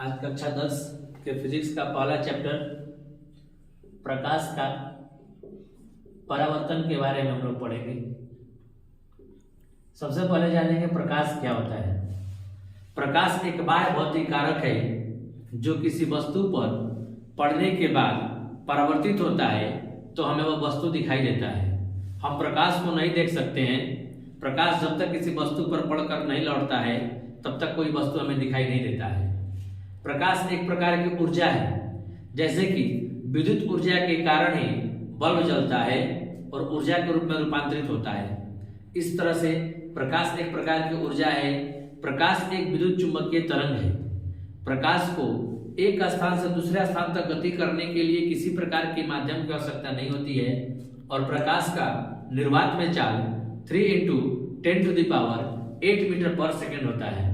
आज कक्षा 10 के फिजिक्स का पहला चैप्टर प्रकाश का परावर्तन के बारे में हम लोग पढ़ेंगे। सबसे पहले जानेंगे प्रकाश क्या होता है। प्रकाश एक बाह्य भौतिक कारक है जो किसी वस्तु पर पड़ने के बाद परावर्तित होता है तो हमें वह वस्तु दिखाई देता है। हम प्रकाश को नहीं देख सकते हैं। प्रकाश जब तक किसी वस्तु पर पड़कर नहीं लौटता है तब तक कोई वस्तु हमें दिखाई नहीं देता है। प्रकाश एक प्रकार की ऊर्जा है, जैसे कि विद्युत ऊर्जा के कारण ही बल्ब जलता है और ऊर्जा के रूप में रूपांतरित होता है। इस तरह से प्रकाश एक प्रकार की ऊर्जा है। प्रकाश एक विद्युत चुंबकीय तरंग है। प्रकाश को एक स्थान से दूसरे स्थान तक गति करने के लिए किसी प्रकार के माध्यम की आवश्यकता नहीं होती है और प्रकाश का निर्वात में चाल 3 × 10⁸ मीटर पर सेकेंड होता है।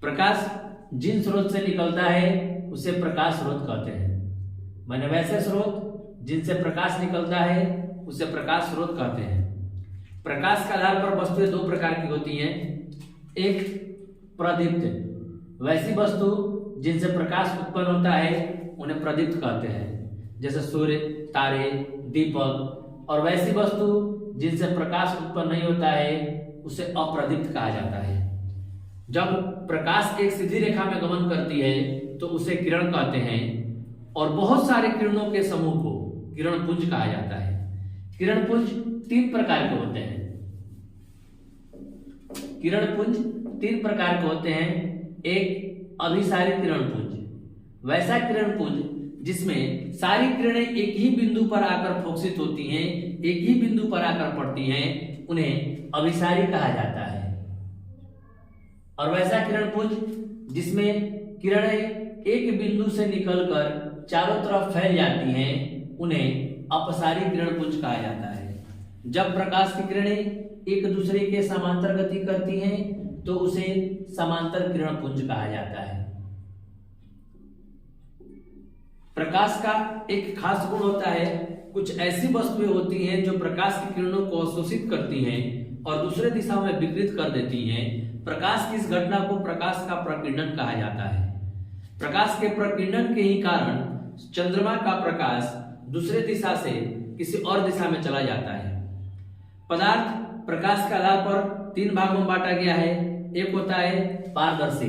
प्रकाश जिन स्रोत से निकलता है उसे प्रकाश स्रोत कहते हैं। माने वैसे स्रोत जिनसे प्रकाश निकलता है उसे प्रकाश स्रोत कहते हैं। प्रकाश के आधार पर वस्तुएं दो प्रकार की होती हैं। एक प्रदीप्त, वैसी वस्तु जिनसे प्रकाश उत्पन्न होता है उन्हें प्रदीप्त कहते हैं, जैसे सूर्य, तारे, दीपक। और वैसी वस्तु जिनसे प्रकाश उत्पन्न नहीं होता है उसे अप्रदीप्त कहा जाता है। जब प्रकाश एक सीधी रेखा में गमन करती है तो उसे किरण कहते हैं और बहुत सारे किरणों के समूह को किरण पुंज कहा जाता है। किरण पुंज 3 प्रकार के होते हैं। किरण पुंज 3 प्रकार के होते हैं। एक अभिसारी किरण पुंज, वैसा किरण पुंज जिसमें सारी किरणें एक ही बिंदु पर आकर फोकसित होती हैं, एक ही बिंदु पर आकर पड़ती हैं, उन्हें अभिसारी कहा जाता है। और वैसा किरण पुंज जिसमें किरणें एक बिंदु से निकलकर चारों तरफ फैल जाती हैं, उन्हें अपसारी किरण पुंज कहा जाता है। जब प्रकाश की किरणें एक दूसरे के समांतर गति करती हैं तो उसे समांतर किरण पुंज कहा जाता है। प्रकाश का एक खास गुण होता है, कुछ ऐसी वस्तुएं होती हैं जो प्रकाश की किरणों को अवशोषित करती हैं और दूसरे दिशा में विकृत कर देती हैं। प्रकाश की इस घटना को प्रकाश का प्रकीर्णन कहा जाता है। प्रकाश के प्रकीर्णन के ही कारण चंद्रमा का प्रकाश दूसरे दिशा से किसी और दिशा में चला जाता है। पदार्थ प्रकाश के आधार पर 3 भागों में बांटा गया है। एक होता है पारदर्शी,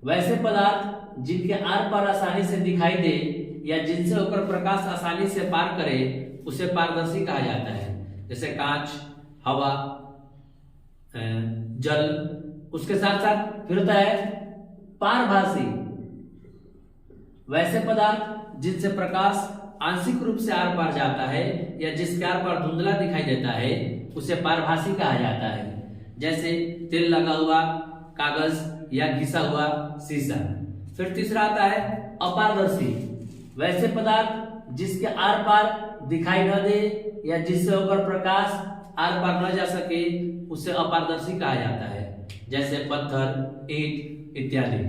वैसे पदार्थ जिनके आर पार आसानी से दिखाई दे या जिनसे होकर प्रकाश आसानी से पार करे उसे पारदर्शी कहा जाता है, जैसे कांच, हवा, जल। उसके साथ साथ फिर होता है पारभासी, वैसे पदार्थ जिनसे प्रकाश आंशिक रूप से आर पार जाता है या जिसके आर पार धुंधला दिखाई देता है उसे पारभासी कहा जाता है, जैसे तेल लगा हुआ कागज या घिसा हुआ शीशा। फिर तीसरा आता है अपारदर्शी, वैसे पदार्थ जिसके आर पार दिखाई न दे या जिससे होकर प्रकाश आर पार न जा सके उसे अपारदर्शी कहा जाता है, जैसे पत्थर, ईंट इत्यादि।